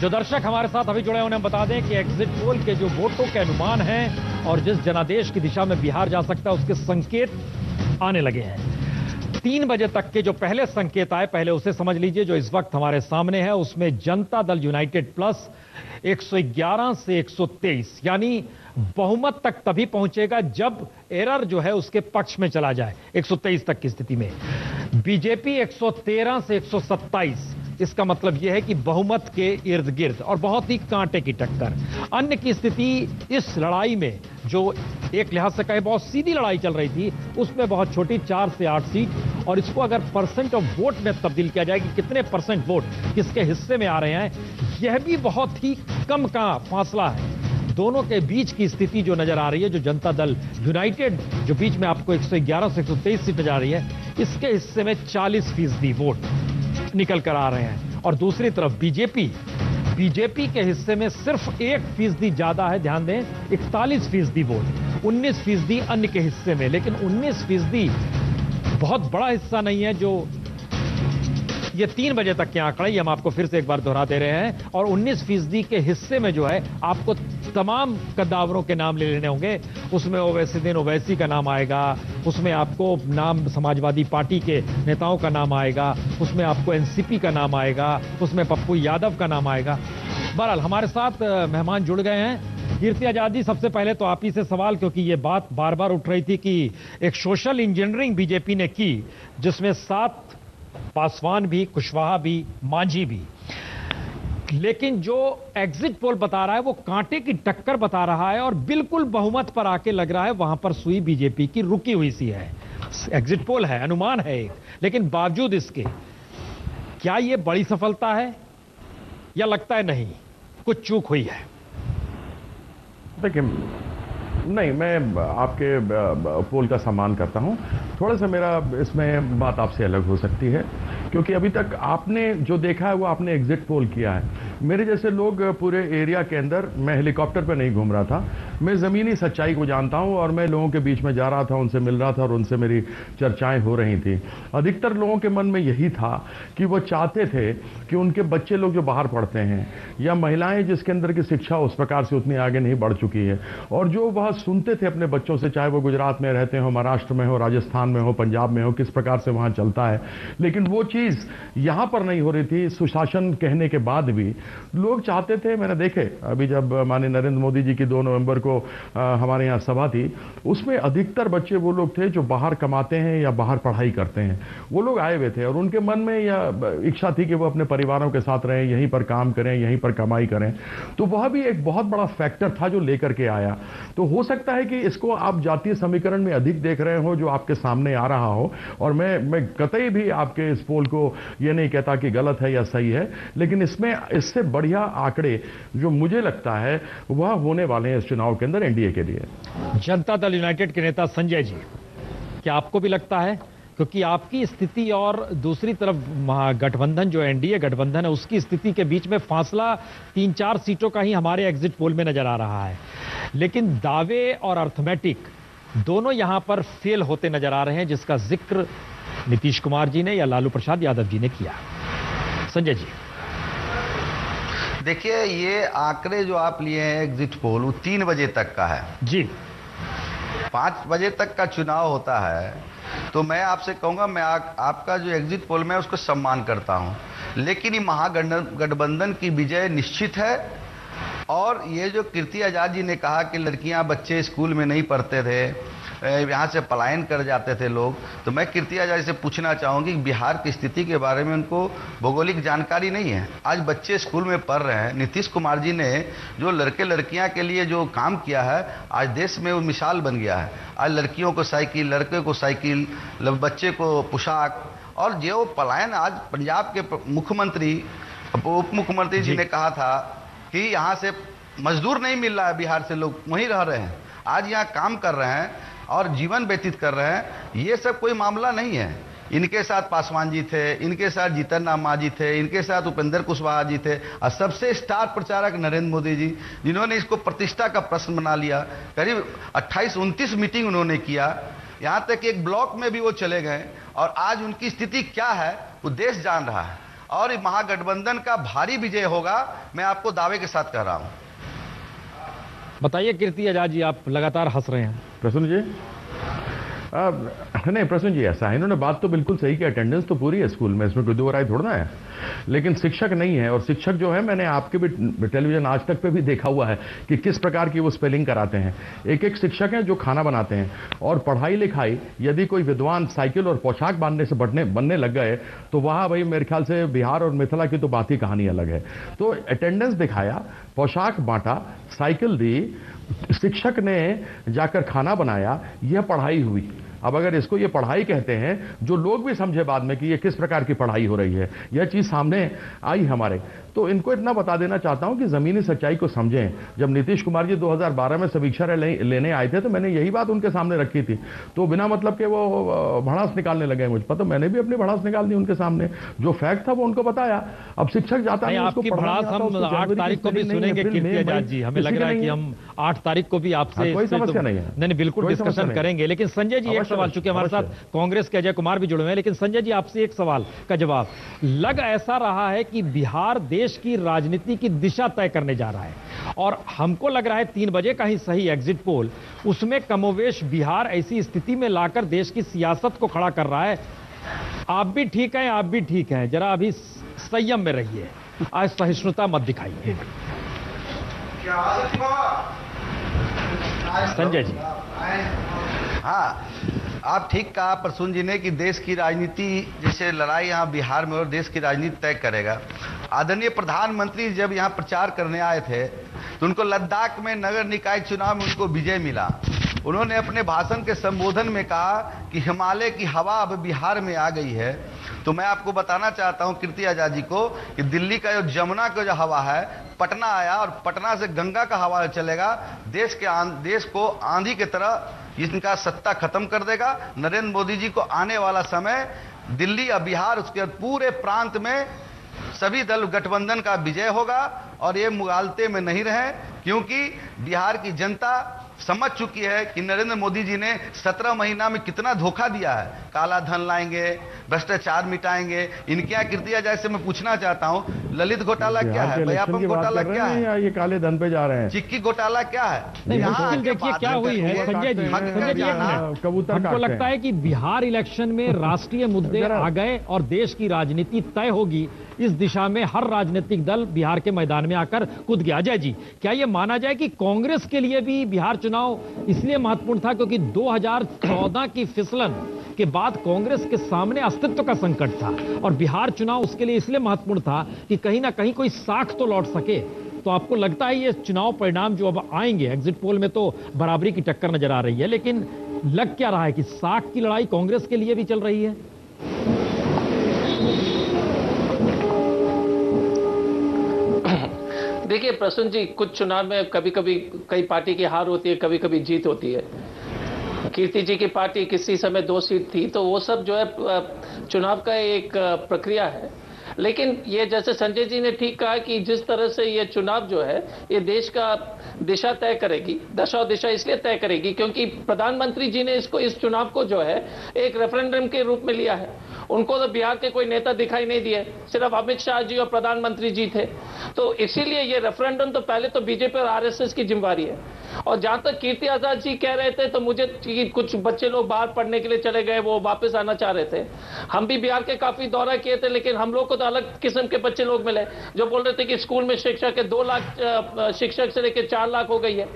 जो दर्शक हमारे साथ अभी जुड़े हैं उन्हें बता दें कि एग्जिट पोल के जो वोटों के अनुमान हैं और जिस जनादेश की दिशा में बिहार जा सकता है उसके संकेत आने लगे हैं। 3 बजे तक के जो पहले संकेत आए, पहले उसे समझ लीजिए जो इस वक्त हमारे सामने है। उसमें जनता दल यूनाइटेड प्लस 111 से 123, यानी बहुमत तक तभी पहुंचेगा जब एरर जो है उसके पक्ष में चला जाए। 123 तक की स्थिति में बीजेपी 113 से 127, इसका मतलब यह है कि बहुमत के इर्द गिर्द और बहुत ही कांटे की टक्कर। अन्य की स्थिति इस लड़ाई में जो एक लिहाज से कहे बहुत सीधी लड़ाई चल रही थी उसमें बहुत छोटी 4 से 8 सीट, और इसको अगर परसेंट ऑफ वोट में तब्दील किया जाए कि कितने परसेंट वोट किसके हिस्से में आ रहे हैं, यह भी बहुत ही कम का फासला है। दोनों के बीच की स्थिति जो नजर आ रही है, जो जनता दल यूनाइटेड जो बीच में आपको 111 से 123 सीट नजर आ रही है, इसके हिस्से में 40% वोट निकल कर आ रहे हैं। और दूसरी तरफ बीजेपी के हिस्से में सिर्फ 1% ज्यादा है। ध्यान दें, 41% वोट, 19% अन्य के हिस्से में। लेकिन 19% बहुत बड़ा हिस्सा नहीं है। जो ये 3 बजे तक के आंकड़े, ये हम आपको फिर से एक बार दोहरा दे रहे हैं। और 19% के हिस्से में जो है आपको तमाम कद्दावरों के नाम ले लेने होंगे। उसमें ओवैसीद्दीन ओवैसी का नाम आएगा, उसमें आपको नाम समाजवादी पार्टी के नेताओं का नाम आएगा, उसमें आपको एनसीपी का नाम आएगा, उसमें पप्पू यादव का नाम आएगा। बहरहाल हमारे साथ मेहमान जुड़ गए हैं। कीर्ति आजाद जी, सबसे पहले तो आप ही से सवाल, क्योंकि ये बात बार बार उठ रही थी कि एक सोशल इंजीनियरिंग बीजेपी ने की जिसमें 7 पासवान भी, कुशवाहा भी, मांझी भी, लेकिन जो एग्जिट पोल बता रहा है वो कांटे की टक्कर बता रहा है और बिल्कुल बहुमत पर आके लग रहा है वहां पर सुई बीजेपी की रुकी हुई सी है। एग्जिट पोल है, अनुमान है एक, लेकिन बावजूद इसके क्या ये बड़ी सफलता है या लगता है नहीं कुछ चूक हुई है? देखिए, नहीं, मैं आपके पोल का सम्मान करता हूं। थोड़ा सा मेरा इसमें बात आपसे अलग हो सकती है, क्योंकि अभी तक आपने जो देखा है वो आपने एग्जिट पोल किया है। मेरे जैसे लोग पूरे एरिया के अंदर, मैं हेलीकॉप्टर पर नहीं घूम रहा था, मैं ज़मीनी सच्चाई को जानता हूं और मैं लोगों के बीच में जा रहा था, उनसे मिल रहा था और उनसे मेरी चर्चाएं हो रही थी। अधिकतर लोगों के मन में यही था कि वो चाहते थे कि उनके बच्चे लोग जो बाहर पढ़ते हैं या महिलाएं जिसके अंदर की शिक्षा उस प्रकार से उतनी आगे नहीं बढ़ चुकी है, और जो वह सुनते थे अपने बच्चों से, चाहे वो गुजरात में रहते हो, महाराष्ट्र में हो, राजस्थान में हो, पंजाब में हो, किस प्रकार से वहां चलता है, लेकिन वो चीज यहां पर नहीं हो रही थी। सुशासन कहने के बाद भी लोग चाहते थे। मैंने देखे अभी जब माननीय नरेंद्र मोदी जी की 2 नवंबर को हमारे यहाँ सभा थी, उसमें अधिकतर बच्चे वो लोग थे जो बाहर कमाते हैं या बाहर पढ़ाई करते हैं, वो लोग आए हुए थे और उनके मन में यह इच्छा थी कि वो अपने परिवारों के साथ रहें, यहीं पर काम करें, यहीं पर कमाई करें। तो वह भी एक बहुत बड़ा फैक्टर था जो लेकर के आया। तो हो सकता है कि इसको आप जातीय समीकरण में अधिक देख रहे हो जो आपके सामने आ रहा हो, और मैं कतई भी आपके इस पोल को ये नहीं कहता कि गलत है या सही है, लेकिन इसमें इससे बढ़िया आंकड़े जो मुझे लगता है वह होने वाले हैं इस चुनाव के अंदर एनडीए के लिए। जनता दल यूनाइटेड के नेता संजय जी, क्या आपको भी लगता है, क्योंकि आपकी स्थिति और दूसरी तरफ गठबंधन जो एनडीए गठबंधन है उसकी स्थिति के बीच में फासला 3-4 सीटों का ही हमारे एग्जिट पोल में नजर आ रहा है, लेकिन दावे और अर्थमेटिक दोनों यहां पर फेल होते नजर आ रहे हैं, जिसका जिक्र नीतीश कुमार जी ने या लालू प्रसाद यादव जी ने किया। संजय जी, देखिए, ये आंकड़े जो आप लिए हैं एग्जिट पोल, वो 3 बजे तक का है जी। 5 बजे तक का चुनाव होता है, तो मैं आपसे कहूंगा, मैं आपका जो एग्जिट पोल में उसको सम्मान करता हूं, लेकिन ये महागठबंधन की विजय निश्चित है। और ये जो कीर्ति आजाद जी ने कहा कि लड़कियां बच्चे स्कूल में नहीं पढ़ते थे, यहाँ से पलायन कर जाते थे लोग, तो मैं कीर्ति आजाद से पूछना चाहूँगी कि बिहार की स्थिति के बारे में उनको भौगोलिक जानकारी नहीं है। आज बच्चे स्कूल में पढ़ रहे हैं। नीतीश कुमार जी ने जो लड़के लड़कियाँ के लिए जो काम किया है, आज देश में वो मिसाल बन गया है। आज लड़कियों को साइकिल, लड़के को साइकिल, बच्चे को पोशाक, और जो पलायन आज पंजाब के मुख्यमंत्री, उप मुख्यमंत्री जी ने कहा था कि यहाँ से मजदूर नहीं मिल रहा है, बिहार से लोग वहीं रह रहे हैं, आज यहाँ काम कर रहे हैं और जीवन व्यतीत कर रहे हैं। ये सब कोई मामला नहीं है। इनके साथ पासवान जी थे, इनके साथ जीतन राम मांझी थे, इनके साथ उपेंद्र कुशवाहा जी थे, और सबसे स्टार प्रचारक नरेंद्र मोदी जी, जिन्होंने इसको प्रतिष्ठा का प्रश्न बना लिया। करीब 28-29 मीटिंग उन्होंने किया, यहाँ तक एक ब्लॉक में भी वो चले गए, और आज उनकी स्थिति क्या है वो देश जान रहा है। और ये महागठबंधन का भारी विजय होगा, मैं आपको दावे के साथ कह रहा हूं। बताइए कीर्ति आजाद जी, आप लगातार हंस रहे हैं। प्रसून जी, नहीं प्रसून जी, ऐसा है, इन्होंने बात तो बिल्कुल सही की, अटेंडेंस तो पूरी है स्कूल में, इसमें कोई दो राय थोड़ा है, लेकिन शिक्षक नहीं है। और शिक्षक जो है, मैंने आपके भी टेलीविजन आज तक पे भी देखा हुआ है कि किस प्रकार की वो स्पेलिंग कराते हैं। एक एक शिक्षक हैं जो खाना बनाते हैं, और पढ़ाई लिखाई यदि कोई विद्वान साइकिल और पोशाक बांधने से बनने लग गए तो वहाँ भाई मेरे ख्याल से बिहार और मिथिला की तो बात ही कहानी अलग है। तो अटेंडेंस दिखाया, पोशाक बांटा, साइकिल दी, शिक्षक ने जाकर खाना बनाया, यह पढ़ाई हुई। अब अगर इसको ये पढ़ाई कहते हैं, जो लोग भी समझे बाद में कि ये किस प्रकार की पढ़ाई हो रही है, यह चीज सामने आई हमारे, तो इनको इतना बता देना चाहता हूं कि जमीनी सच्चाई को समझें। जब नीतीश कुमार जी 2012 में समीक्षा लेने आए थे तो मैंने यही बात उनके सामने रखी थी, तो बिना मतलब के वो भड़ास निकालने लगे मुझ पर, तो मैंने भी अपनी भड़ास निकाल दी उनके सामने, जो फैक्ट था वो उनको बताया। अब शिक्षक जाता है, आपकी भड़ास हम 8 तारीख को भी सुनेंगे कीर्ति आजाद जी, हमें लग रहा है कि हम 8 तारीख को भी आपसे कोई समस्या नहीं है। नहीं, बिल्कुल डिस्कशन करेंगे। लेकिन संजय जी, एक सवाल, चूंकि हमारे साथ कांग्रेस के अजय कुमार भी जुड़े हुए हैं, लेकिन संजय जी आपसे एक सवाल का जवाब। लग ऐसा रहा है कि बिहार देश की राजनीति की दिशा तय करने जा रहा है, और हमको लग रहा है 3 बजे का ही सही एग्जिट पोल, उसमें कमोवेश बिहार ऐसी स्थिति में लाकर देश की सियासत को खड़ा कर रहा है। आप भी ठीक हैं, आप भी ठीक हैं, जरा अभी संयम में रहिए, आज सहिष्णुता मत दिखाइए। संजय जी। हाँ, आप ठीक कहा प्रसून जी ने कि देश की राजनीति, जैसे लड़ाई यहाँ बिहार में और देश की राजनीति तय करेगा। आदरणीय प्रधानमंत्री जब यहाँ प्रचार करने आए थे तो उनको लद्दाख में नगर निकाय चुनाव में उनको विजय मिला। उन्होंने अपने भाषण के संबोधन में कहा कि हिमालय की हवा अब बिहार में आ गई है। तो मैं आपको बताना चाहता हूं कीर्ति आजाद जी को कि दिल्ली का जो जमुना का जो हवा है, पटना आया और पटना से गंगा का हवा चलेगा, देश को आंधी की तरह इनका सत्ता खत्म कर देगा। नरेंद्र मोदी जी को आने वाला समय दिल्ली और बिहार, उसके पूरे प्रांत में सभी दल गठबंधन का विजय होगा, और ये मुगालते में नहीं रहे, क्योंकि बिहार की जनता समझ चुकी है कि नरेंद्र मोदी जी ने 17 महीना में कितना धोखा दिया है। काला धन लाएंगे, भ्रष्टाचार मिटाएंगे। इनके यहाँ कीर्ति आजाद से मैं पूछना चाहता हूँ, ललित घोटाला क्या है, व्यापम घोटाला क्या है, या ये काले धन पे जा रहे हैं, चिक्की घोटाला क्या है? मुश्किल देखिए क्या हुई है संजय जी। हमको लगता है कि बिहार इलेक्शन में राष्ट्रीय मुद्दे आ गए और देश की राजनीति तय होगी, इस दिशा में हर राजनीतिक दल बिहार के मैदान में आकर कूद गया। अजय जी, क्या यह माना जाए कि कांग्रेस के लिए भी बिहार चुनाव इसलिए महत्वपूर्ण था क्योंकि 2014 की फिसलन के बाद कांग्रेस के सामने अस्तित्व का संकट था, और बिहार चुनाव उसके लिए इसलिए महत्वपूर्ण था कि कहीं ना कहीं कोई साख तो लौट सके? तो आपको लगता है ये चुनाव परिणाम जो अब आएंगे, एग्जिट पोल में तो बराबरी की टक्कर नजर आ रही है, लेकिन लग क्या रहा है कि साख की लड़ाई कांग्रेस के लिए भी चल रही है? देखिए प्रसून जी, कुछ चुनाव में कभी कभी कई पार्टी की हार होती है, कभी कभी जीत होती है। कीर्ति जी की पार्टी किसी समय 2 सीट थी, तो वो सब जो है चुनाव का एक प्रक्रिया है। लेकिन ये जैसे संजय जी ने ठीक कहा कि जिस तरह से ये चुनाव जो है ये देश का दिशा तय करेगी, दशा और दिशा इसलिए तय करेगी क्योंकि प्रधानमंत्री जी ने इस चुनाव को जो है एक रेफरेंडम के रूप में लिया है। उनको तो बिहार के कोई नेता दिखाई नहीं दिए, सिर्फ अमित शाह जी और प्रधानमंत्री जी थे। तो इसीलिए ये रेफरेंडम तो पहले तो बीजेपी और आरएसएस की जिम्मेवारी है। और जहां तक कीर्ति आजाद जी कह रहे थे, तो मुझे कुछ बच्चे लोग बाहर पढ़ने के लिए चले गए, वो वापस आना चाह रहे थे। हम भी बिहार के काफी दौरा किए थे, लेकिन हम लोग को तो अलग किस्म के बच्चे लोग मिले जो बोल रहे थे कि स्कूल में शिक्षा के 2 लाख शिक्षक से लेकर 4 लाख हो गई है,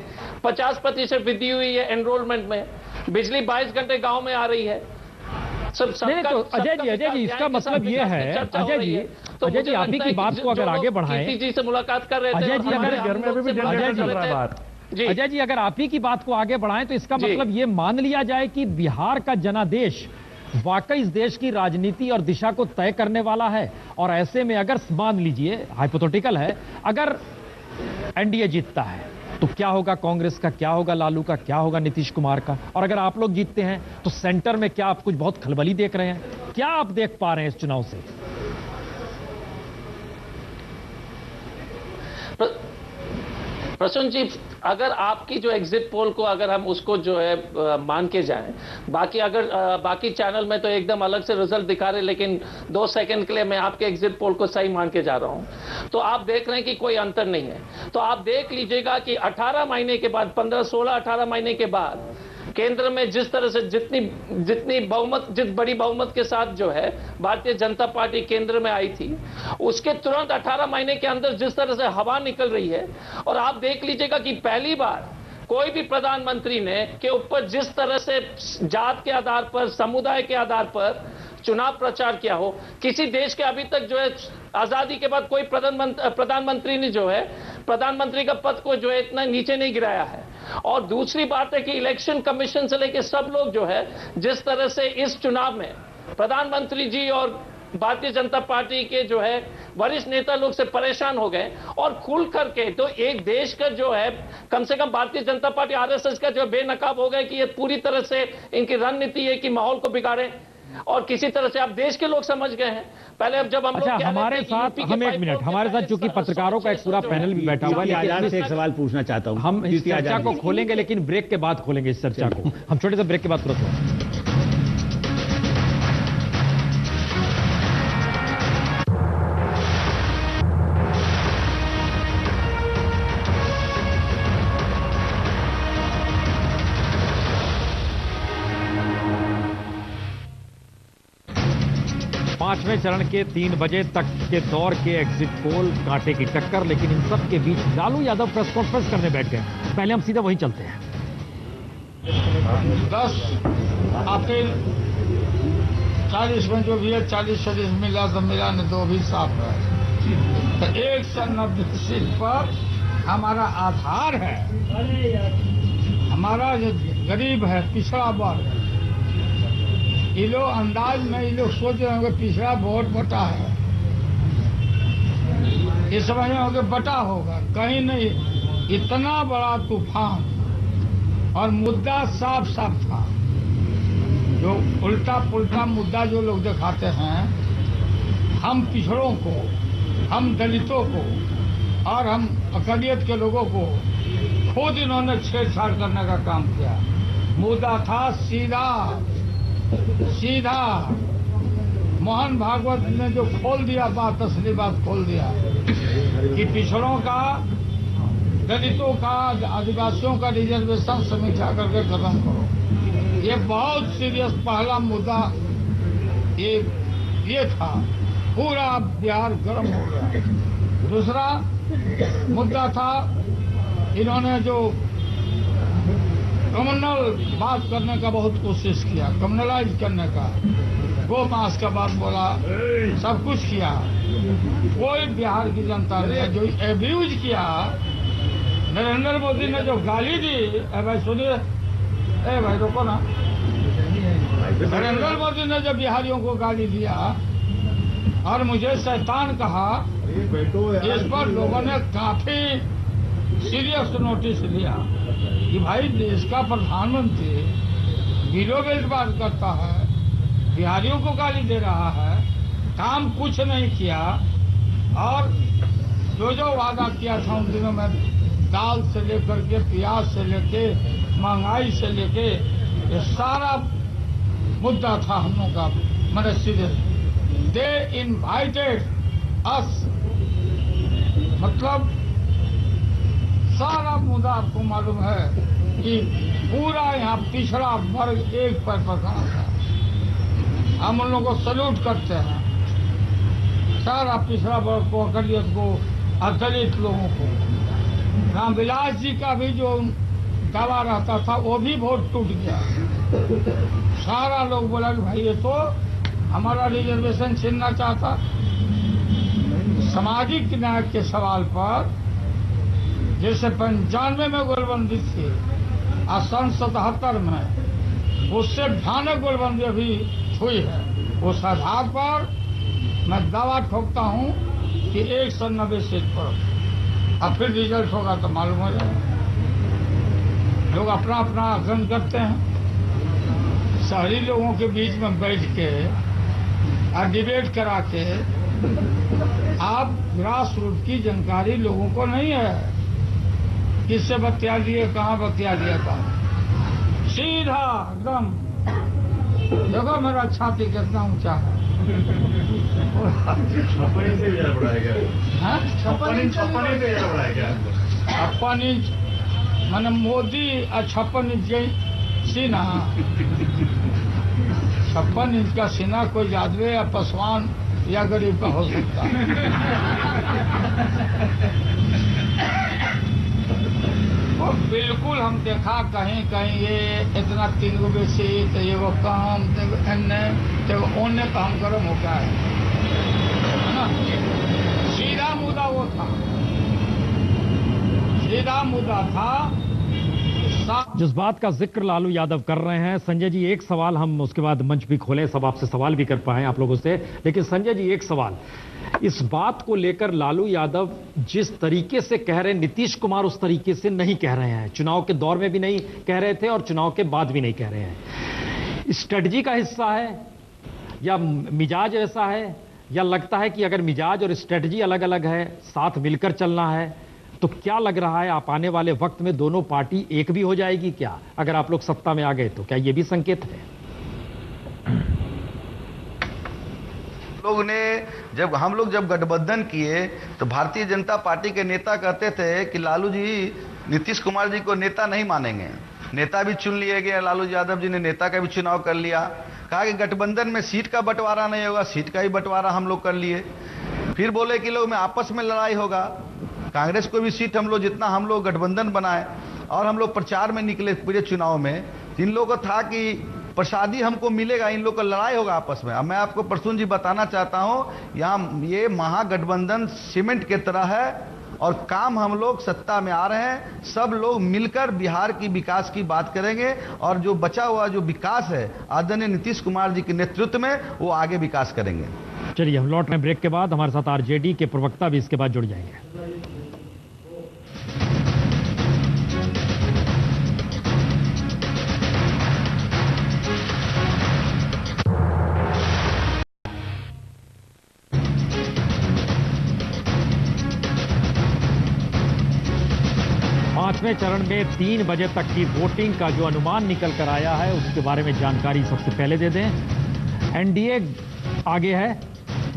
50% वृद्धि हुई है एनरोलमेंट में, बिजली 22 घंटे गांव में आ रही है। नहीं तो अजय जी इसका मतलब ये है, अजय जी आप ही की बात को अगर आगे बढ़ाएं, जी से मुलाकात कर रहे थे, अजय जी अगर आप ही की बात को आगे बढ़ाएं तो इसका मतलब ये मान लिया जाए कि बिहार का जनादेश वाकई इस देश की राजनीति और दिशा को तय करने वाला है। और ऐसे में अगर मान लीजिए, हाइपोथेटिकल है, अगर एनडीए जीतता है तो क्या होगा कांग्रेस का, क्या होगा लालू का, क्या होगा नीतीश कुमार का? और अगर आप लोग जीतते हैं तो सेंटर में क्या आप कुछ बहुत खलबली देख रहे हैं? क्या आप देख पा रहे हैं इस चुनाव से? प्रसून जी, अगर आपकी जो एग्जिट पोल को अगर हम उसको जो है मान के जाएं, बाकी चैनल में तो एकदम अलग से रिजल्ट दिखा रहे, लेकिन 2 सेकंड के लिए मैं आपके एग्जिट पोल को सही मान के जा रहा हूं, तो आप देख रहे हैं कि कोई अंतर नहीं है। तो आप देख लीजिएगा कि 18 महीने के बाद, 15, 16, 18 महीने के बाद केंद्र में जिस तरह से जित बड़ी बहुमत के साथ जो है भारतीय जनता पार्टी केंद्र में आई थी, उसके तुरंत 18 महीने के अंदर जिस तरह से हवा निकल रही है, और आप देख लीजिएगा कि पहली बार कोई भी प्रधानमंत्री ने के ऊपर जिस तरह से जात के आधार पर, समुदाय के आधार पर चुनाव प्रचार किया हो, किसी देश के अभी तक जो है आजादी के बाद कोई प्रधानमंत्री ने जो है प्रधानमंत्री का पद को जो है इतना नीचे नहीं गिराया है। और दूसरी बात है कि इलेक्शन कमीशन से लेकर सब लोग जो है जिस तरह से इस चुनाव में प्रधानमंत्री जी और भारतीय जनता पार्टी के जो है वरिष्ठ नेता लोग से परेशान हो गए, और खुल करके तो एक देश का जो है कम से कम भारतीय जनता पार्टी आरएसएस का जो बेनकाब हो गया कि ये पूरी तरह से इनकी रणनीति है कि माहौल को बिगाड़े, और किसी तरह से आप देश के लोग समझ गए हैं। पहले अब जब हम अच्छा, हमारे साथ हम एक मिनट, हमारे साथ चूंकि पत्रकारों का एक पूरा पैनल भी बैठा हुआ है, लेकिन से एक सवाल पूछना चाहता हूं। हम इस चर्चा को खोलेंगे, लेकिन ब्रेक के बाद खोलेंगे इस चर्चा को। हम छोटे से ब्रेक के बाद तुरंत हैं। पांचवें चरण के 3 बजे तक के दौर के एग्जिट पोल कांटे की टक्कर, लेकिन इन सब के बीच लालू यादव प्रेस कॉन्फ्रेंस करने बैठ गए। पहले हम सीधा वहीं चलते हैं। 10 अप्रैल 40 में जो भी है 40 मिला तो मिला ने 2 भी साफ है, तो 190 सीट पर हमारा आधार है। हमारा जो गरीब है, पिछड़ा वर्ग, ये लोग अंदाज में ये लोग सोच रहे होंगे पिछड़ा वोट बटा है, ये समझ रहे होंगे बटा होगा, कहीं नहीं। इतना बड़ा तूफान, और मुद्दा साफ साफ था। जो उल्टा पुल्टा मुद्दा जो लोग दिखाते हैं, हम पिछड़ों को, हम दलितों को और हम अकलियत के लोगों को खुद इन्होंने छेड़छाड़ करने का काम किया। मुद्दा था सीधा मोहन भागवत ने जो खोल दिया बात, असली बात खोल दिया कि पिछड़ों का, दलितों का, आदिवासियों का रिजर्वेशन समीक्षा करके खत्म करो। ये बहुत सीरियस पहला मुद्दा ये था। पूरा बिहार गर्म हो गया। दूसरा मुद्दा था, इन्होंने जो कम्युनल बात करने का बहुत कोशिश किया, कम्युनलाइज करने का, गो मास का बात बोला, सब कुछ किया। कोई बिहार की जनता ने जो एब्यूज किया, नरेंद्र मोदी ने जो गाली दी, भाई सुनिए, भाई रोको ना, नरेंद्र मोदी ने जब बिहारियों को गाली दिया और मुझे शैतान कहा, इस पर लोगों ने काफी सीरियस नोटिस लिया कि भाई देश का प्रधानमंत्री बिलो बेल्ट बात करता है, बिहारियों को गाली दे रहा है, काम कुछ नहीं किया, और जो वादा किया था उन दिनों में, दाल से लेकर के, प्याज से लेके, महंगाई से लेके, ये सारा मुद्दा था हम लोगों का। मैंने सीधे दे इनवाइटेड अस, मतलब सारा मुद्दा आपको मालूम है कि पूरा यहाँ पिछड़ा वर्ग एक पर खड़ा था। हम उन लोगों को सल्यूट करते हैं, सारा पिछड़ा वर्ग को, अकलियत को, दलित लोगों को। रामविलास जी का भी जो दावा रहता था वो भी वोट टूट गया। सारा लोग बोला कि भाई ये तो हमारा रिजर्वेशन छीनना चाहता। सामाजिक न्याय के सवाल पर जैसे 95 में गोलबंदी थी और सन 77 में, उससे भयानक गोलबंदी अभी हुई है। उस आधार पर मैं दावा ठोकता हूं कि 190 सीट पर, अब फिर रिजल्ट होगा तो मालूम हो जाएगा। लोग अपना अपना आकलन करते हैं। शहरी लोगों के बीच में बैठ के और डिबेट करा के, आप ग्रास रूट की जानकारी लोगों को नहीं है। किससे बतिया लिए, कहाँ बतिया लिया था, सीधा एकदम। देखो मेरा छाती कितना ऊंचा है। हाँ? 56 इंच मैंने मोदी और 56 इंच सीना। 56 इंच का सीना कोई यादवे या पासवान या गरीब का हो सकता है। और बिल्कुल हम देखा कहीं कहीं ये इतना 3 गो बेसी तो ये वो काम तो एने तो ओने काम गरम हो गया है ना। सीधा मुद्दा वो था, सीधा मुद्दा था। जिस बात का जिक्र लालू यादव कर रहे हैं, संजय जी एक सवाल, हम उसके बाद मंच भी खोलें, सब आपसे सवाल भी कर पाए आप लोगों से, लेकिन संजय जी एक सवाल, इस बात को लेकर लालू यादव जिस तरीके से कह रहे हैं, नीतीश कुमार उस तरीके से नहीं कह रहे हैं। चुनाव के दौर में भी नहीं कह रहे थे और चुनाव के बाद भी नहीं कह रहे हैं। स्ट्रेटजी का हिस्सा है या मिजाज ऐसा है, या लगता है कि अगर मिजाज और स्ट्रेटजी अलग अलग है, साथ मिलकर चलना है, तो क्या लग रहा है आप आने वाले वक्त में दोनों पार्टी एक भी हो जाएगी क्या? अगर आप लोग सत्ता में आ गए तो क्या ये भी संकेत है? हम लोग जब गठबंधन किए तो भारतीय जनता पार्टी के नेता कहते थे कि लालू जी नीतीश कुमार जी को नेता नहीं मानेंगे। नेता भी चुन लिए गए, लालू यादव जी ने नेता का भी चुनाव कर लिया। कहा कि गठबंधन में सीट का बंटवारा नहीं होगा, सीट का ही बंटवारा हम लोग कर लिए। फिर बोले कि लोग में आपस में लड़ाई होगा, कांग्रेस को भी सीट हम लोग जितना हम लोग गठबंधन बनाए, और हम लोग प्रचार में निकले पूरे चुनाव में। इन लोगों को था कि प्रसादी हमको मिलेगा, इन लोग का लड़ाई होगा आपस में। अब मैं आपको प्रसून जी बताना चाहता हूं, यहाँ ये महागठबंधन सीमेंट की तरह है और काम हम लोग सत्ता में आ रहे हैं, सब लोग मिलकर बिहार की विकास की बात करेंगे और जो बचा हुआ जो विकास है आदरणीय नीतीश कुमार जी के नेतृत्व में वो आगे विकास करेंगे। चलिए हम लौट रहे हैं ब्रेक के बाद, हमारे साथ आरजेडी के प्रवक्ता भी इसके बाद जुड़ जाएंगे। 5वें चरण में 3 बजे तक की वोटिंग का जो अनुमान निकल कर आया है उसके बारे में जानकारी सबसे पहले दे दें। एनडीए आगे है,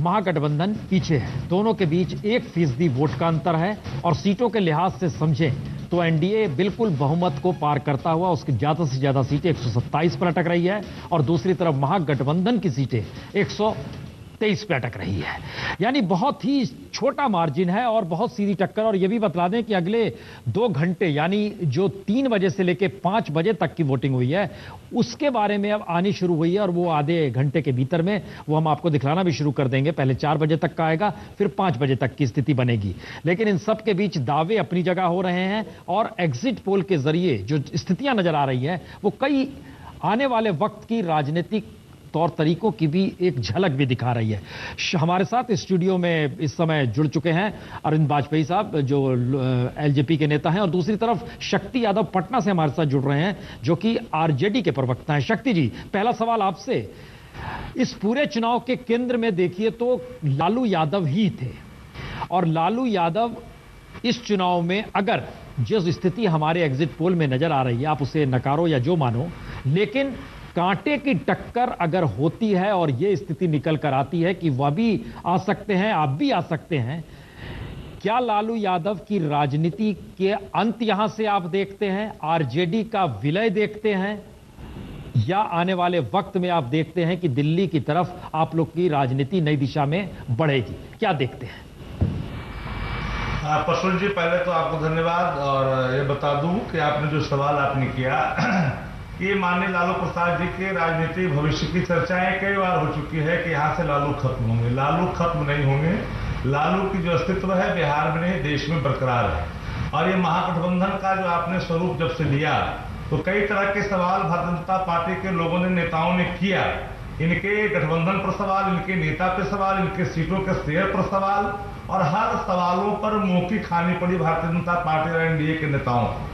महागठबंधन पीछे है, दोनों के बीच 1% वोट का अंतर है और सीटों के लिहाज से समझें तो एनडीए बिल्कुल बहुमत को पार करता हुआ उसकी ज्यादा से ज्यादा सीटें 127 पर अटक रही है और दूसरी तरफ महागठबंधन की सीटें 123 पे अटक रही है। यानी बहुत ही छोटा मार्जिन है और बहुत सीधी टक्कर। और यह भी बता दें कि अगले 2 घंटे यानी जो 3 बजे से लेकर 5 बजे तक की वोटिंग हुई है उसके बारे में अब आनी शुरू हुई है और वो आधे घंटे के भीतर में वो हम आपको दिखलाना भी शुरू कर देंगे। पहले 4 बजे तक का आएगा, फिर 5 बजे तक की स्थिति बनेगी। लेकिन इन सब के बीच दावे अपनी जगह हो रहे हैं और एग्जिट पोल के जरिए जो स्थितियां नजर आ रही है वो कई आने वाले वक्त की राजनीतिक तौर तरीकों की भी एक झलक भी दिखा रही है। हमारे साथ स्टूडियो में इस समय जुड़ चुके हैं अरविंद वाजपेयी साहब जो एलजेपी के नेता हैं और दूसरी तरफ शक्ति यादव पटना से हमारे साथ जुड़ रहे हैं जो कि आरजेडी के प्रवक्ता हैं। शक्ति जी, पहला सवाल आपसे, इस पूरे चुनाव के केंद्र में देखिए तो लालू यादव ही थे और लालू यादव इस चुनाव में अगर जिस स्थिति हमारे एग्जिट पोल में नजर आ रही है आप उसे नकारो या जो मानो, लेकिन कांटे की टक्कर अगर होती है और यह स्थिति निकल कर आती है कि वह भी आ सकते हैं, आप भी आ सकते हैं, क्या लालू यादव की राजनीति के अंत यहां से आप देखते हैं, आरजेडी का विलय देखते हैं, या आने वाले वक्त में आप देखते हैं कि दिल्ली की तरफ आप लोग की राजनीति नई दिशा में बढ़ेगी? क्या देखते हैं? प्रसून जी, पहले तो आपको धन्यवाद और ये बता दूं कि आपने जो सवाल आपने किया ये माननीय लालू प्रसाद जी के राजनीतिक भविष्य की चर्चाएं कई बार हो चुकी है कि यहाँ से लालू खत्म होंगे। लालू खत्म नहीं होंगे। लालू की जो अस्तित्व है बिहार में नहीं देश में बरकरार है। और ये महागठबंधन का जो आपने स्वरूप जब से लिया तो कई तरह के सवाल भारतीय जनता पार्टी के लोगों ने, नेताओं ने किया। इनके गठबंधन पर सवाल, इनके नेता पर सवाल, इनके सीटों के शेयर पर सवाल, और हर सवालों पर मुंह की खानी पड़ी भारतीय जनता पार्टी और एनडीए के नेताओं को।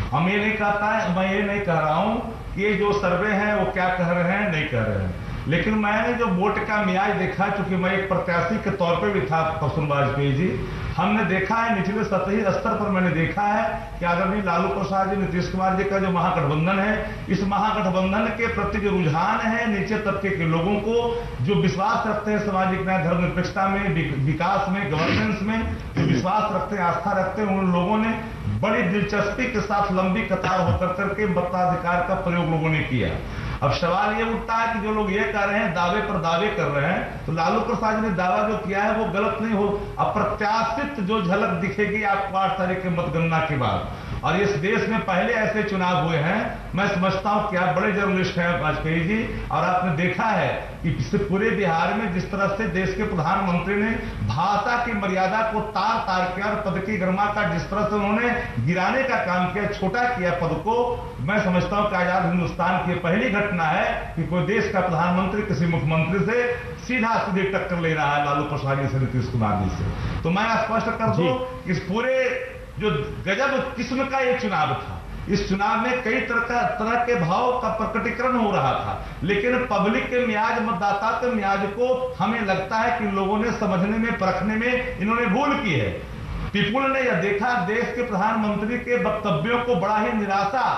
हम ये नहीं कहता है, मैं ये नहीं कह रहा हूं कि ये जो सर्वे है वो क्या कह रहे हैं, नहीं कह रहे हैं, लेकिन मैंने जो वोट का मियाज देखा, चूंकि मैं एक प्रत्याशी के तौर पे भी था प्रसून वाजपेयी जी, हमने देखा है निचले सतही स्तर पर, मैंने देखा है कि आदरणीय लालू प्रसाद जी, नीतीश कुमार जी का जो महागठबंधन है, इस महागठबंधन के प्रति जो रुझान है नीचे तबके के लोगों को, जो विश्वास रखते हैं सामाजिक न्याय धर्मनिरपेक्षता में, विकास में, गवर्नेंस में जो विश्वास रखते हैं, आस्था रखते हैं, उन लोगों ने बड़ी दिलचस्पी के साथ लंबी कतार होकर करके मताधिकार का प्रयोग लोगों ने किया। अब सवाल ये उठता है कि जो लोग ये कह रहे हैं, दावे पर दावे कर रहे हैं, तो लालू प्रसाद जी ने दावा जो किया है वो गलत नहीं हो। अप्रत्याशित जो झलक दिखेगी आपको 8 तारीख के मतगणना के बाद, और इस देश में पहले ऐसे चुनाव हुए हैं, मैं समझता हूं कि आप बड़े जर्नलिस्ट हैं वाजपेयी जी, और आपने देखा है कि पूरे बिहार में जिस तरह से देश के प्रधानमंत्री ने भाषा की मर्यादा को तार तार किया और पद की गरिमा का जिस तरह से उन्होंने गिराने का काम किया, छोटा किया पद को, मैं समझता हूं कि आजाद हिंदुस्तान की पहली घटना है कि कोई देश का प्रधानमंत्री किसी मुख्यमंत्री से सीधी टक्कर ले रहा है, लालू प्रसाद जी से, नीतीश कुमार जी से। तो मैं स्पष्ट कर दूं, इस पूरे जो गजब किस्म का ये चुनाव था, इस चुनाव में कई तरह के भाव का प्रकटीकरण हो रहा था, लेकिन पब्लिक के मियाज, मतदाता के मियाज को हमें लगता है कि लोगों ने समझने में, परखने में इन्होंने भूल की है। पीपुल ने यह देखा, देश के प्रधानमंत्री के वक्तव्यों को बड़ा ही निराशा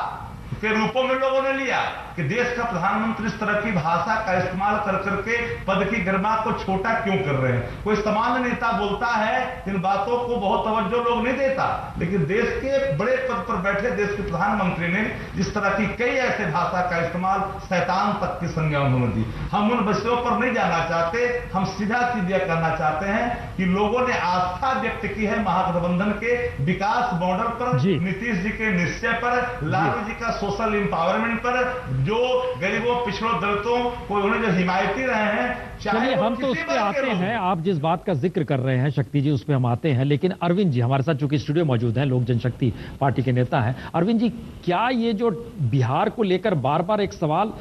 के रूपों में लोगों ने लिया कि देश का प्रधानमंत्री इस तरह की भाषा का इस्तेमाल कर करके पद की गरिमा को छोटा क्यों कर रहे हैं। कोई सामान्य नेता बोलता है, इन बातों को बहुत तवज्जो लोग नहीं देता, लेकिन देश के बड़े पद पर बैठे देश के प्रधानमंत्री ने जिस तरह की कई ऐसे भाषा का इस्तेमाल, शैतान तक की संज्ञा उन्होंने दी। हम उन विषयों पर नहीं जाना चाहते, हम सीधा सीधा करना चाहते हैं कि लोगों ने आस्था व्यक्त की है महागठबंधन के विकास मॉडल पर, नीतीश जी के निश्चय पर, लालू जी का सोशल इंपावरमेंट पर, जो गरीबों, पिछड़ों, दलितों को उन्होंने जो हिमायती रहे हैं। चलिए हम तो उस पे आते हैं, आप जिस बात का जिक्र कर रहे हैं शक्ति जी, उस पे हम आते हैं, लेकिन अरविंद जी हमारे साथ चूंकि स्टूडियो मौजूद हैं, लोक जनशक्ति पार्टी के नेता हैं। अरविंद जी, क्या ये जो बिहार को लेकर बार बार एक सवाल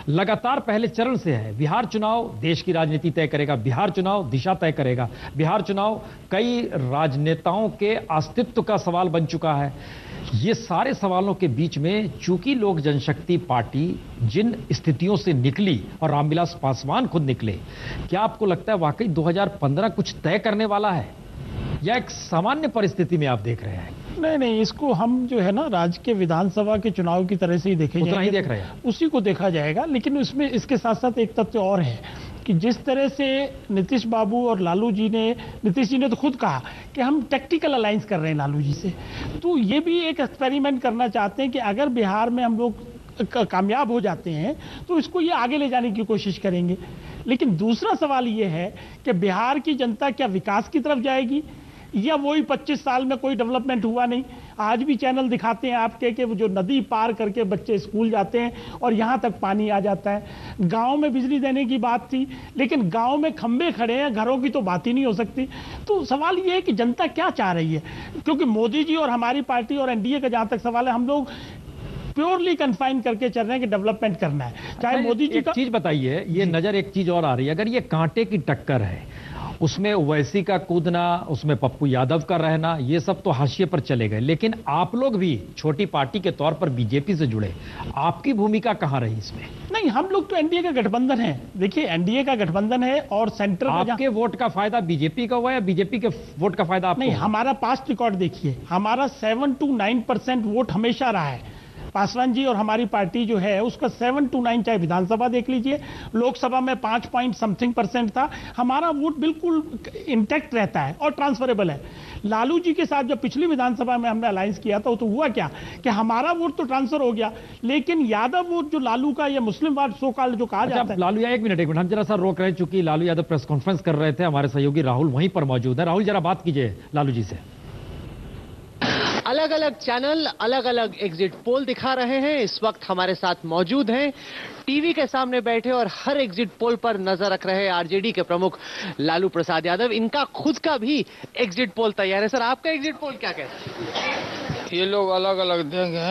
लगातार पहले चरण से है, बिहार चुनाव देश की राजनीति तय करेगा, बिहार चुनाव दिशा तय करेगा, बिहार चुनाव कई राजनेताओं के अस्तित्व का सवाल बन चुका है, ये सारे सवालों के बीच में चूंकि लोक जनशक्ति पार्टी जिन स्थितियों से निकली और रामविलास पासवान खुद निकले, क्या आपको लगता है वाकई 2015 कुछ तय करने वाला है या एक सामान्य परिस्थिति में आप देख रहे हैं? नहीं, इसको हम जो है ना राज्य के विधानसभा के चुनाव की तरह से ही देखे उतना ही देख रहे हैं, उसी को देखा जाएगा। लेकिन उसमें इसके साथ साथ एक तथ्य और है कि जिस तरह से नीतीश बाबू और लालू जी ने, नीतीश जी ने तो खुद कहा कि हम टैक्टिकल अलायंस कर रहे हैं लालू जी से, तो ये भी एक एक्सपेरिमेंट करना चाहते हैं कि अगर बिहार में हम लोग कामयाब हो जाते हैं तो इसको ये आगे ले जाने की कोशिश करेंगे। लेकिन दूसरा सवाल ये है कि बिहार की जनता क्या विकास की तरफ जाएगी या वही 25 साल में कोई डेवलपमेंट हुआ नहीं। आज भी चैनल दिखाते हैं आपके कि जो नदी पार करके बच्चे स्कूल जाते हैं और यहाँ तक पानी आ जाता है। गांव में बिजली देने की बात थी, लेकिन गांव में खंबे खड़े हैं, घरों की तो बात ही नहीं हो सकती। तो सवाल ये है कि जनता क्या चाह रही है, क्योंकि मोदी जी और हमारी पार्टी और एनडीए का जहाँ तक सवाल है, हम लोग प्योरली कन्फाइन करके चल रहे हैं कि डेवलपमेंट करना है। चाहे मोदी जी का चीज बताइए, ये नजर एक चीज और आ रही है, अगर ये कांटे की टक्कर है, उसमें ओवैसी का कूदना, उसमें पप्पू यादव का रहना, ये सब तो हाशिए पर चले गए, लेकिन आप लोग भी छोटी पार्टी के तौर पर बीजेपी से जुड़े, आपकी भूमिका कहां रही इसमें? नहीं, हम लोग तो एनडीए का गठबंधन है। देखिए, एनडीए का गठबंधन है और सेंटर आपके वोट का फायदा बीजेपी का हुआ या बीजेपी के वोट का फायदा आपको? नहीं, हमारा पास्ट रिकॉर्ड देखिए, हमारा 7 to 9% वोट हमेशा रहा है। पासवान जी और हमारी पार्टी जो है उसका 7 to 9, चाहे विधानसभा देख लीजिए, लोकसभा में 5% था। हमारा वोट बिल्कुल इंटैक्ट रहता है और ट्रांसफरेबल है। लालू जी के साथ जब पिछली विधानसभा में हमने अलायंस किया था तो हुआ क्या कि हमारा वोट तो ट्रांसफर हो गया, लेकिन यादव वोट जो लालू का या मुस्लिम वोट सो कॉल्ड जो कहा जाता है। लालू, एक मिनट हम जरा सा रोक रहे हैं, चूंकि लालू यादव प्रेस कॉन्फ्रेंस कर रहे थे, हमारे सहयोगी राहुल वहीं पर मौजूद है। राहुल, जरा बात कीजिए लालू जी से। अलग अलग चैनल अलग अलग एग्जिट पोल दिखा रहे हैं, इस वक्त हमारे साथ मौजूद हैं टीवी के सामने बैठे और हर एग्जिट पोल पर नजर रख रहे आरजेडी के प्रमुख लालू प्रसाद यादव। इनका खुद का भी एग्जिट पोल तैयार है। सर, आपका एग्जिट पोल क्या कहता है? ये लोग अलग अलग देंगे,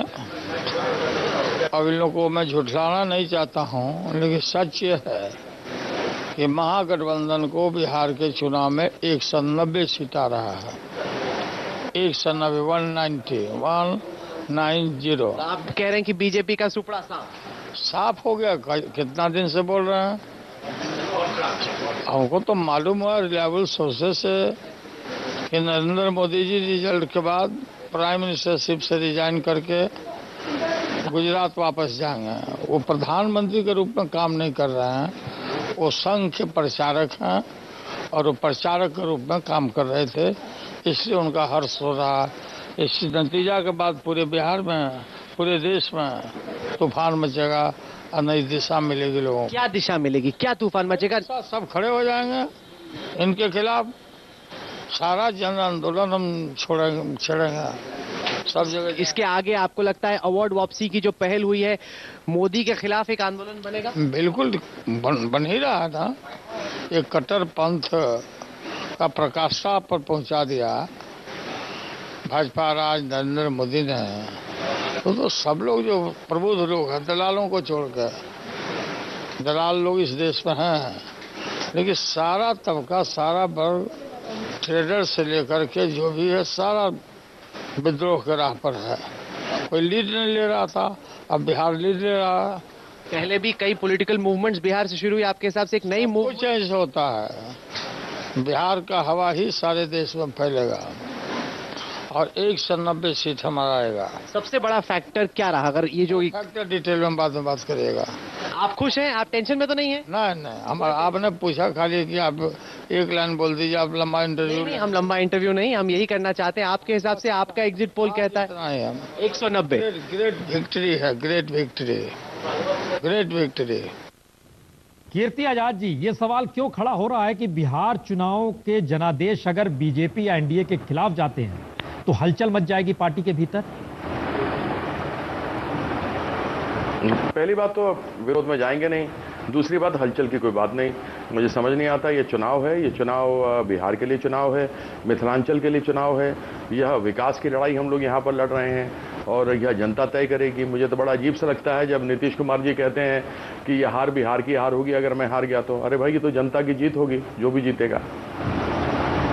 अब इन लोगों को मैं झुठलाना नहीं चाहता हूं, लेकिन सच ये है कि महागठबंधन को बिहार के चुनाव में 190 सीट आ रहा है। 190, 190। आप कह रहे हैं कि बीजेपी का सुपड़ा साफ हो गया। कितना दिन से बोल रहे हैं? हमको तो मालूम है रिलायबल सोर्सेस से कि नरेंद्र मोदी जी रिजल्ट के बाद प्राइम मिनिस्टरशिप से रिजाइन करके गुजरात वापस जाएंगे। वो प्रधानमंत्री के रूप में काम नहीं कर रहे हैं, वो संघ के प्रचारक हैं और वो प्रचारक के रूप में काम कर रहे थे, इसलिए उनका हर्ष हो रहा है। इस नतीजा के बाद पूरे बिहार में, पूरे देश में तूफान मचेगा और नई दिशा मिलेगी लोगों को। क्या दिशा मिलेगी, क्या तूफान मचेगा? सब खड़े हो जाएंगे, इनके खिलाफ सारा जन आंदोलन हम छेड़ेंगे सब जगह। इसके आगे आपको लगता है अवार्ड वापसी की जो पहल हुई है, मोदी के खिलाफ एक आंदोलन बनेगा? बिल्कुल बन ही रहा था। ये कट्टर पंथ का प्रकाष्ठा पर पहुंचा दिया भाजपा राज नरेंद्र मोदी ने। तो सब लोग जो प्रबुद्ध लोग हैं, दलालों को छोड़कर, दलाल लोग इस देश में हैं, लेकिन सारा तबका, सारा वर्ग, ट्रेडर से लेकर के जो भी है, सारा विद्रोह के राह पर है। कोई लीड नहीं ले रहा था, अब बिहार लीड ले रहा है। पहले भी कई पॉलिटिकल मूवमेंट्स बिहार से शुरू हुई, आपके हिसाब से एक नई मूव चेंज होता है। बिहार का हवा ही सारे देश में फैलेगा और 190 सीट हमारा आएगा। सबसे बड़ा फैक्टर क्या रहा? अगर ये जो फैक्टर डिटेल में बाद में बात करिएगा। आप खुश हैं, आप टेंशन में तो नहीं है? नहीं, हमारा आपने पूछा खाली कि आप एक लाइन बोल दीजिए, आप लंबा इंटरव्यू। नहीं, हम लंबा इंटरव्यू नहीं, हम यही करना चाहते हैं। आपके हिसाब से आपका एग्जिट पोल कहता है 190। ग्रेट विक्ट्री है, great victory, great victory. Kirti Azad ji, ये सवाल क्यों खड़ा हो रहा है कि बिहार चुनाव के जनादेश अगर बीजेपी या एनडीए के खिलाफ जाते हैं तो हलचल मच जाएगी पार्टी के भीतर? पहली बात तो विरोध में जाएंगे नहीं, दूसरी बात हलचल की कोई बात नहीं। मुझे समझ नहीं आता, ये चुनाव है, ये चुनाव बिहार के लिए चुनाव है, मिथिलांचल के लिए चुनाव है। यह विकास की लड़ाई हम लोग यहाँ पर लड़ रहे हैं और यह जनता तय करेगी। मुझे तो बड़ा अजीब सा लगता है जब नीतीश कुमार जी कहते हैं कि यह हार बिहार की हार होगी अगर मैं हार गया तो। अरे भाई, ये तो जनता की जीत होगी, जो भी जीतेगा।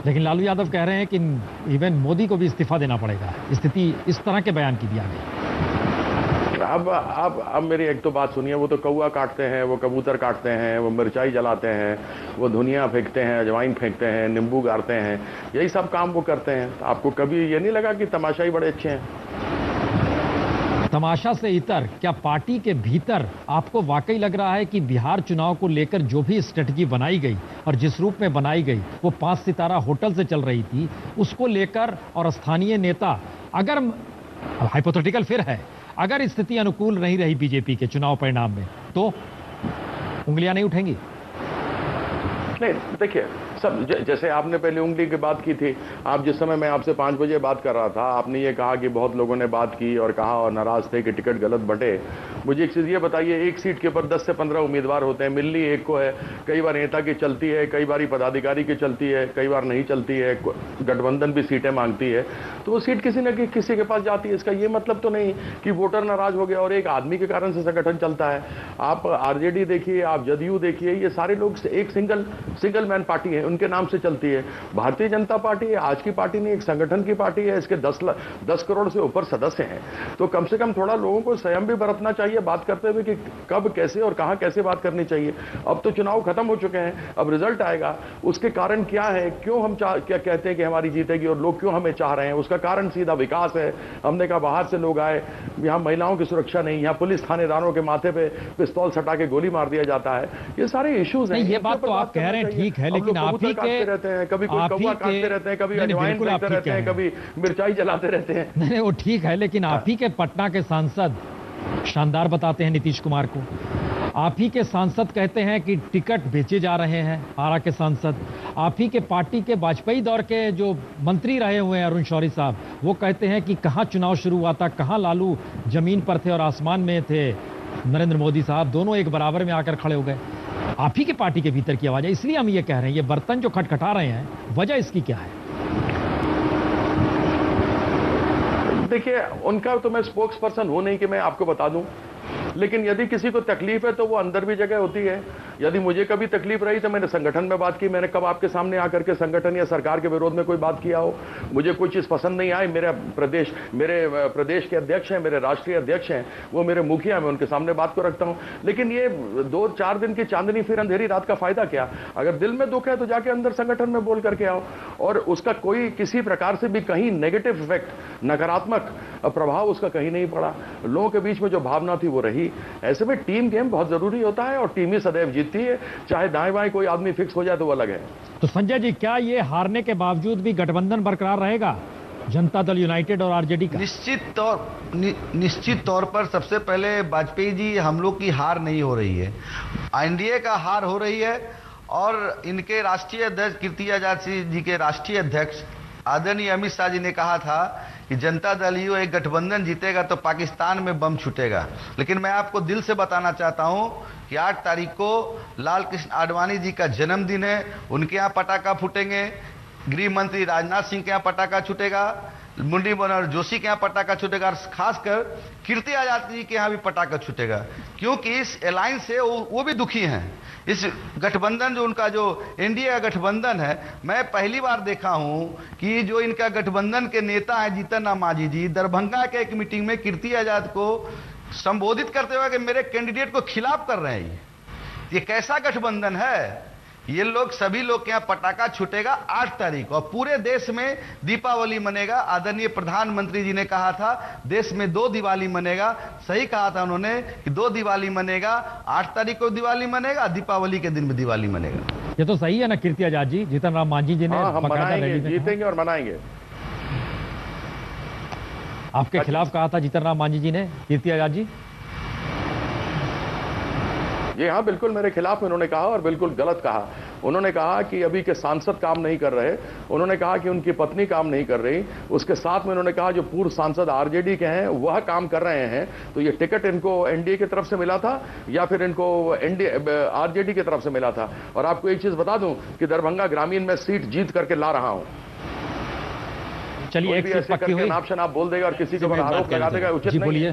लेकिन लालू यादव कह रहे हैं कि इवन मोदी को भी इस्तीफा देना पड़ेगा। स्थिति इस तरह के बयान की भी आ गई। अब मेरी एक तो बात सुनिए, वो तो कौआ काटते हैं, वो कबूतर काटते हैं, वो मिर्चाई जलाते हैं, वो धुनिया फेंकते हैं, अजवाइन फेंकते हैं, नींबू गाड़ते हैं, यही सब काम वो करते हैं। तो आपको कभी ये नहीं लगा कि तमाशाई बड़े अच्छे हैं? तमाशा से इतर क्या पार्टी के भीतर आपको वाकई लग रहा है कि बिहार चुनाव को लेकर जो भी स्ट्रेटजी बनाई गई और जिस रूप में बनाई गई वो 5 सितारा होटल से चल रही थी, उसको लेकर और स्थानीय नेता, अगर हाइपोथेटिकल फिर है, अगर स्थिति अनुकूल नहीं रही बीजेपी के चुनाव परिणाम में तो उंगलियां नहीं उठेंगी? नहीं, देखिए, सब जैसे आपने पहले उंगली की बात की थी, आप जिस समय मैं आपसे 5 बजे बात कर रहा था, आपने ये कहा कि बहुत लोगों ने बात की और कहा और नाराज थे कि टिकट गलत बंटे। मुझे एक चीज़ ये बताइए, एक सीट के ऊपर 10 से 15 उम्मीदवार होते हैं, मिलनी एक को है। कई बार नेता की चलती है, कई बार पदाधिकारी की चलती है, कई बार नहीं चलती है, गठबंधन भी सीटें मांगती है, तो वो सीट किसी न किसी के पास जाती है। इसका ये मतलब तो नहीं कि वोटर नाराज हो गया और एक आदमी के कारण से संगठन चलता है। आप आरजेडी देखिए, आप जदयू देखिए, ये सारे लोग एक सिंगल मैन पार्टी है, उनके नाम से चलती है। भारतीय जनता पार्टी आज की पार्टी नहीं, एक संगठन की पार्टी है। इसके 10 करोड़ से ऊपर सदस्य हैं, तो कम से कम थोड़ा लोगों को संयम भी बरतना चाहिए बात करते हुए कि कब कैसे और कहां कैसे बात करनी चाहिए। अब तो चुनाव खत्म हो चुके हैं, अब रिजल्ट आएगा, उसके कारण क्या है, क्यों हम क्या कहते हैं कि हमारी जीतेगी और लोग क्यों हमें चाह रहे हैं, उसका कारण सीधा विकास है। हमने कहा बाहर से लोग आए, यहां महिलाओं की सुरक्षा नहीं, यहां पुलिस थानेदारों के माथे पे पिस्तौल सटा के गोली मार दिया जाता है। ये सारे इश्यूज हैं। ये बात तो आप कह रहे हैं ठीक है, लेकिन आप ही के रहते हैं, कभी कोई कौवा काटते रहते हैं, कभी अजवाइन फेंकते रहते हैं, कभी मिर्चाई जलाते रहते हैं। नहीं, वो ठीक है, लेकिन आप ही के पटना के सांसद शानदार बताते हैं नीतीश कुमार को। आप ही के सांसद कहते हैं कि टिकट बेचे जा रहे हैं, आरा के सांसद। आप ही के पार्टी के वाजपेयी दौर के जो मंत्री रहे हुए हैं अरुण शौरी साहब, वो कहते हैं कि कहां चुनाव शुरू हुआ था, कहां लालू जमीन पर थे और आसमान में थे नरेंद्र मोदी साहब, दोनों एक बराबर में आकर खड़े हो गए। आप ही के पार्टी के भीतर की आवाज है, इसलिए हम ये कह रहे हैं, ये बर्तन जो खटखटा रहे हैं, वजह इसकी क्या है? देखिए, उनका तो मैं स्पोक्स पर्सन हूं नहीं कि मैं आपको बता दूं। लेकिन यदि किसी को तकलीफ है तो वो अंदर भी जगह होती है। यदि मुझे कभी तकलीफ रही तो मैंने संगठन में बात की। मैंने कब आपके सामने आकर के संगठन या सरकार के विरोध में कोई बात किया हो? मुझे कोई चीज पसंद नहीं आई, मेरे प्रदेश के अध्यक्ष हैं, मेरे राष्ट्रीय अध्यक्ष हैं, वो मेरे मुखिया, मैं उनके सामने बात को रखता हूं। लेकिन ये 2-4 दिन की चांदनी फिर अंधेरी रात का फायदा क्या? अगर दिल में दुख है तो जाके अंदर संगठन में बोल करके आओ, और उसका कोई किसी प्रकार से भी कहीं नेगेटिव इफेक्ट, नकारात्मक प्रभाव उसका कहीं नहीं पड़ा। लोगों के बीच में जो भावना थी वो रही। ऐसे में टीम गेम बहुत जरूरी होता है, और टीम ही सदैव जीतती है, चाहे दाएं बाएं कोई आदमी फिक्स हो जाए तो वो अलग है। तो संजय जी, क्या ये हारने के बावजूद भी गठबंधन बरकरार रहेगा, जनता दल यूनाइटेड और आरजेडी का? निश्चित तौर पर सबसे पहले वाजपेयी जी, हम लोग की हार नहीं हो रही है, एनडीए का हार हो रही है। और इनके राष्ट्रीय अध्यक्ष कीर्ति आजाद जी के राष्ट्रीय अध्यक्ष आदरणीय अमित शाह जी ने कहा था कि जनता दल यू एक गठबंधन जीतेगा तो पाकिस्तान में बम छूटेगा। लेकिन मैं आपको दिल से बताना चाहता हूं कि 8 तारीख को लाल कृष्ण आडवाणी जी का जन्मदिन है, उनके यहाँ पटाखा फूटेंगे, गृह मंत्री राजनाथ सिंह के यहाँ पटाखा छूटेगा, मुरली मनोहर जोशी के यहाँ पटाखा छूटेगा, और खासकर कीर्ति आजाद जी के यहाँ भी पटाखा छूटेगा, क्योंकि इस अलायंस से वो भी दुखी हैं। इस गठबंधन जो उनका जो एनडीए का गठबंधन है, मैं पहली बार देखा हूं कि जो इनका गठबंधन के नेता हैं जीतन राम मांझी जी, दरभंगा के एक मीटिंग में कीर्ति आजाद को संबोधित करते हुए कि मेरे कैंडिडेट को खिलाफ कर रहे हैं। ये कैसा गठबंधन है? ये लोग, सभी लोग के यहाँ पटाखा छूटेगा 8 तारीख, और पूरे देश में दीपावली मनेगा। आदरणीय प्रधानमंत्री जी ने कहा था देश में 2 दिवाली मनेगा, सही कहा था उन्होंने कि 2 दिवाली मनेगा, 8 तारीख को दिवाली मनेगा, दीपावली के दिन में दिवाली मनेगा। ये तो सही है ना कीर्ति आजाद जी? जीतन राम मांझी जी ने हम मनाएंगे, जीतेंगे और मनाएंगे। आपके खिलाफ कहा था जीतन राम मांझी जी ने, कीर्ति आजाद जी? जी हाँ, बिल्कुल मेरे खिलाफ उन्होंने कहा, और बिल्कुल गलत कहा। उन्होंने कहा कि अभी के सांसद काम नहीं कर रहे, उन्होंने कहा कि उनकी पत्नी काम नहीं कर रही, उसके साथ में उन्होंने कहा जो पूर्व सांसद आरजेडी के हैं वह काम कर रहे हैं। तो ये टिकट इनको एनडीए की तरफ से मिला था या फिर इनको आरजेडी की तरफ से मिला था? और आपको एक चीज बता दूं कि दरभंगा ग्रामीण में सीट जीत करके ला रहा हूं। चलिए, एक चीज पक्की हुई, नाप शनाप बोल देगा और किसी के ऊपर आरोप लगा देगा, उचित नहीं। बोलिए।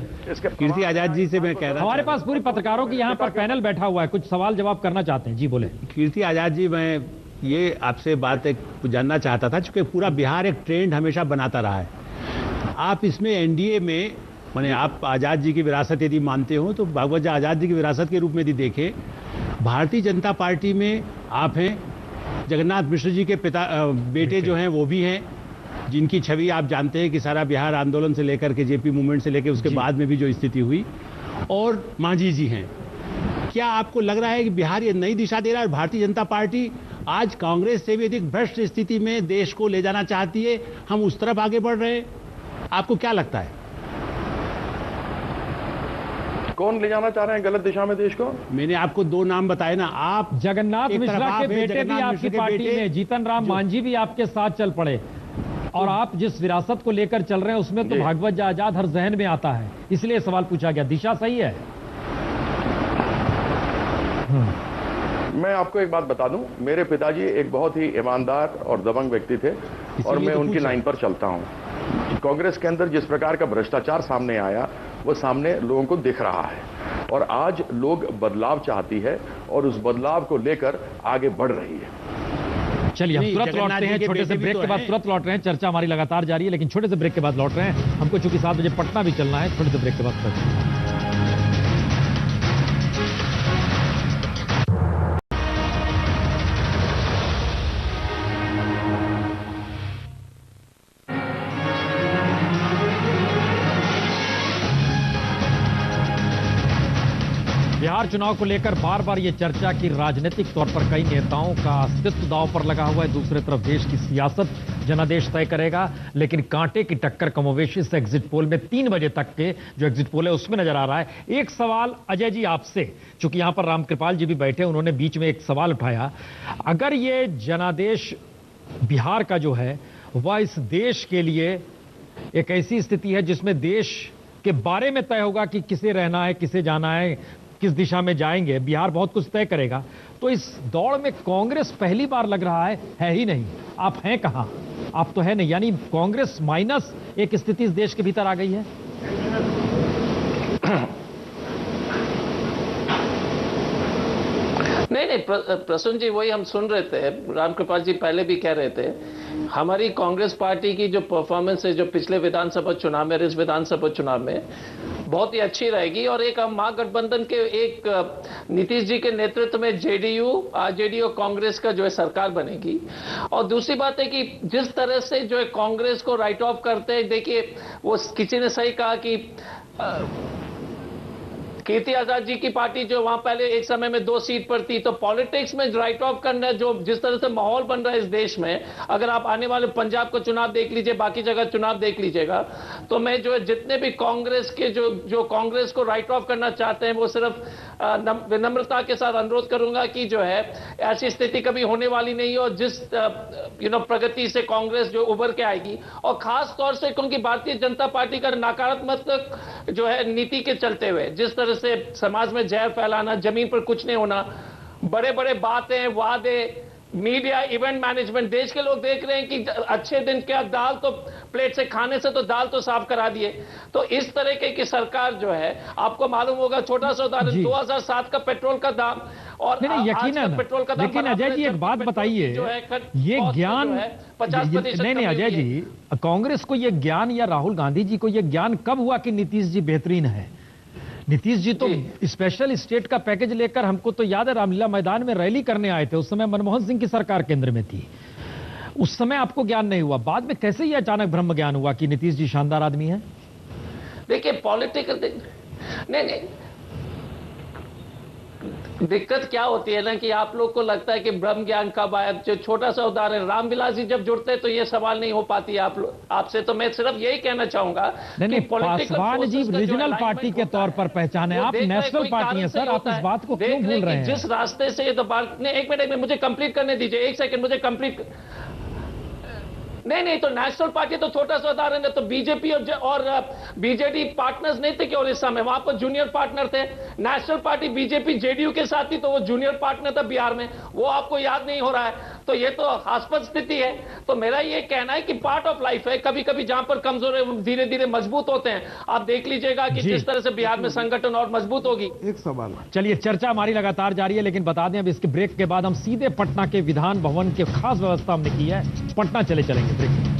कीर्ति आजाद जी से मैं कह रहा हूं, हमारे पास पूरी पत्रकारों की यहाँ पर पैनल बैठा हुआ है, कुछ सवाल जवाब करना चाहते हैं। जी बोले। कीर्ति आजाद जी, मैं ये आपसे बात एक जानना चाहता था, चूंकि पूरा बिहार एक ट्रेंड हमेशा बनाता रहा है, आप इसमें एनडीए में, माने आप आजाद जी की विरासत यदि मानते हो तो भगवत आजाद जी की विरासत के रूप में यदि देखें, भारतीय जनता पार्टी में आप हैं, जगन्नाथ मिश्र जी के बेटे जो हैं वो भी हैं, जिनकी छवि आप जानते हैं कि सारा बिहार आंदोलन से लेकर के जेपी मूवमेंट से लेकर उसके बाद में भी जो स्थिति हुई, और मांझी जी हैं। क्या आपको लग रहा है कि बिहार ये नई दिशा दे रहा है, भारतीय जनता पार्टी आज कांग्रेस से भी अधिक भ्रष्ट स्थिति में देश को ले जाना चाहती है, हम उस तरफ आगे बढ़ रहे हैं? आपको क्या लगता है? कौन ले जाना चाह रहे हैं गलत दिशा में देश को? मैंने आपको 2 नाम बताए ना। आप जगन्नाथ मिश्रा के बेटे भी आपकी पार्टी में, जीतन राम मांझी भी आपके साथ चल पड़े, और आप जिस विरासत को लेकर चल रहे हैं उसमें तो भागवत आजाद हर जहन में आता है, इसलिए सवाल पूछा गया। दिशा सही है? मैं आपको एक बात बता दूं, मेरे पिताजी एक बहुत ही ईमानदार और दबंग व्यक्ति थे, और मैं उनकी लाइन पर चलता हूं। कांग्रेस के अंदर जिस प्रकार का भ्रष्टाचार सामने आया वो सामने लोगों को दिख रहा है, और आज लोग बदलाव चाहती है और उस बदलाव को लेकर आगे बढ़ रही है। चलिए, हम तुरंत लौटते हैं, छोटे से ब्रेक के बाद तुरंत लौट रहे हैं। चर्चा हमारी लगातार जारी है, लेकिन छोटे से ब्रेक के बाद लौट रहे हैं। हमको चूंकि 7 बजे पटना भी चलना है, छोटे से ब्रेक के बाद। बिहार चुनाव को लेकर बार बार ये चर्चा की राजनीतिक तौर पर कई नेताओं का अस्तित्व दांव पर लगा हुआ है, दूसरी तरफ देश की सियासत जनादेश तय करेगा। लेकिन कांटे की टक्कर कमोवेश इस एग्जिट पोल में 3 बजे तक के जो एग्जिट पोल है उसमें नजर आ रहा है। एक सवाल अजय जी आपसे, चूंकि यहां पर रामकृपाल जी भी बैठे, उन्होंने बीच में एक सवाल उठाया, अगर ये जनादेश बिहार का जो है वह इस देश के लिए एक ऐसी स्थिति है जिसमें देश के बारे में तय होगा कि किसे रहना है, किसे जाना है, किस दिशा में जाएंगे, बिहार बहुत कुछ तय करेगा, तो इस दौड़ में कांग्रेस पहली बार लग रहा है ही नहीं। आप हैं कहां? आप तो है नहीं, यानी कांग्रेस माइनस एक स्थिति इस देश के भीतर आ गई है। नहीं, प्रसून जी वही हम सुन रहे थे, रामकृपाल जी पहले भी कह रहे थे, हमारी कांग्रेस पार्टी की जो परफॉर्मेंस है जो पिछले विधानसभा चुनाव में, इस विधानसभा चुनाव में बहुत ही अच्छी रहेगी, और एक हम महागठबंधन के एक नीतीश जी के नेतृत्व में जेडीयू, आरजेडी और कांग्रेस का जो है सरकार बनेगी। और दूसरी बात है कि जिस तरह से जो है कांग्रेस को राइट ऑफ करते हैं, देखिए वो किसी ने सही कहा कि कीर्ति आजाद जी की पार्टी जो वहां पहले एक समय में 2 सीट पर थी, तो पॉलिटिक्स में राइट ऑफ करना, जो जिस तरह से माहौल बन रहा है इस देश में, अगर आप आने वाले पंजाब का चुनाव देख लीजिए, बाकी जगह चुनाव देख लीजिएगा, तो मैं जो है जितने भी कांग्रेस के जो कांग्रेस को राइट ऑफ करना चाहते हैं, वो सिर्फ विनम्रता के साथ अनुरोध करूंगा कि जो है ऐसी स्थिति कभी होने वाली नहीं है, और जिस प्रगति से कांग्रेस जो उभर के आएगी, और खास तौर से क्योंकि भारतीय जनता पार्टी का नकारात्मक जो है नीति के चलते हुए जिस तरह से समाज में जहर फैलाना, जमीन पर कुछ नहीं होना, बड़े बड़े बातें, वादे, मीडिया, इवेंट मैनेजमेंट, देश के लोग देख रहे हैं कि अच्छे दिन क्या दाल तो प्लेट से खाने से तो दाल तो साफ करा दिए। तो इस तरह की सरकार जो है, आपको मालूम होगा, छोटा सा उदाहरण 2007 का पेट्रोल का दाम और यकीनन, पेट्रोल का दाम। लेकिन अजय जी एक बात बताइए, ये ज्ञान 50% नहीं अजय जी, कांग्रेस को ये ज्ञान या राहुल गांधी जी को ये ज्ञान कब हुआ कि नीतीश जी बेहतरीन है? नीतीश जी तो स्पेशल स्टेट का पैकेज लेकर, हमको तो याद है रामलीला मैदान में रैली करने आए थे, उस समय मनमोहन सिंह की सरकार केंद्र में थी, उस समय आपको ज्ञान नहीं हुआ, बाद में कैसे ये अचानक ब्रह्म ज्ञान हुआ कि नीतीश जी शानदार आदमी है? देखिए पॉलिटिकल नहीं, दिक्कत क्या होती है ना कि आप लोग को लगता है कि ब्रह्म ज्ञान कब आया। जो छोटा सा उदाहरण, रामविलास जी जब जुड़ते हैं तो ये सवाल नहीं हो पाती आपसे, तो मैं सिर्फ यही कहना चाहूंगा कि पासवान जी रीजनल पार्टी के तौर पर पहचाने, आप नेशनल पार्टी हैं सर, आप इस बात को क्यों भूल रहे हैं? जिस रास्ते से ये तो बात, एक मिनट मुझे कंप्लीट करने दीजिए, 1 सेकंड मुझे कंप्लीट। नहीं, तो नेशनल पार्टी तो छोटा सा उदाहरण है, तो बीजेपी और बीजेडी पार्टनर्स नहीं थे क्या उड़ीसा में? वहां पर जूनियर पार्टनर थे। नेशनल पार्टी बीजेपी जेडीयू के साथ थी, तो वो जूनियर पार्टनर था बिहार में, वो आपको याद नहीं हो रहा है? तो ये तो हास्पद स्थिति है। तो मेरा ये कहना है कि पार्ट ऑफ लाइफ है, कभी कभी जहां पर कमजोर है धीरे धीरे मजबूत होते हैं। आप देख लीजिएगा कि जिस तरह से बिहार में संगठन और मजबूत होगी। एक सवाल, चलिए चर्चा हमारी लगातार जारी है, लेकिन बता दें अब इसके ब्रेक के बाद हम सीधे पटना के विधान भवन की खास व्यवस्था हमने की है, पटना चलेंगे ब्रेक।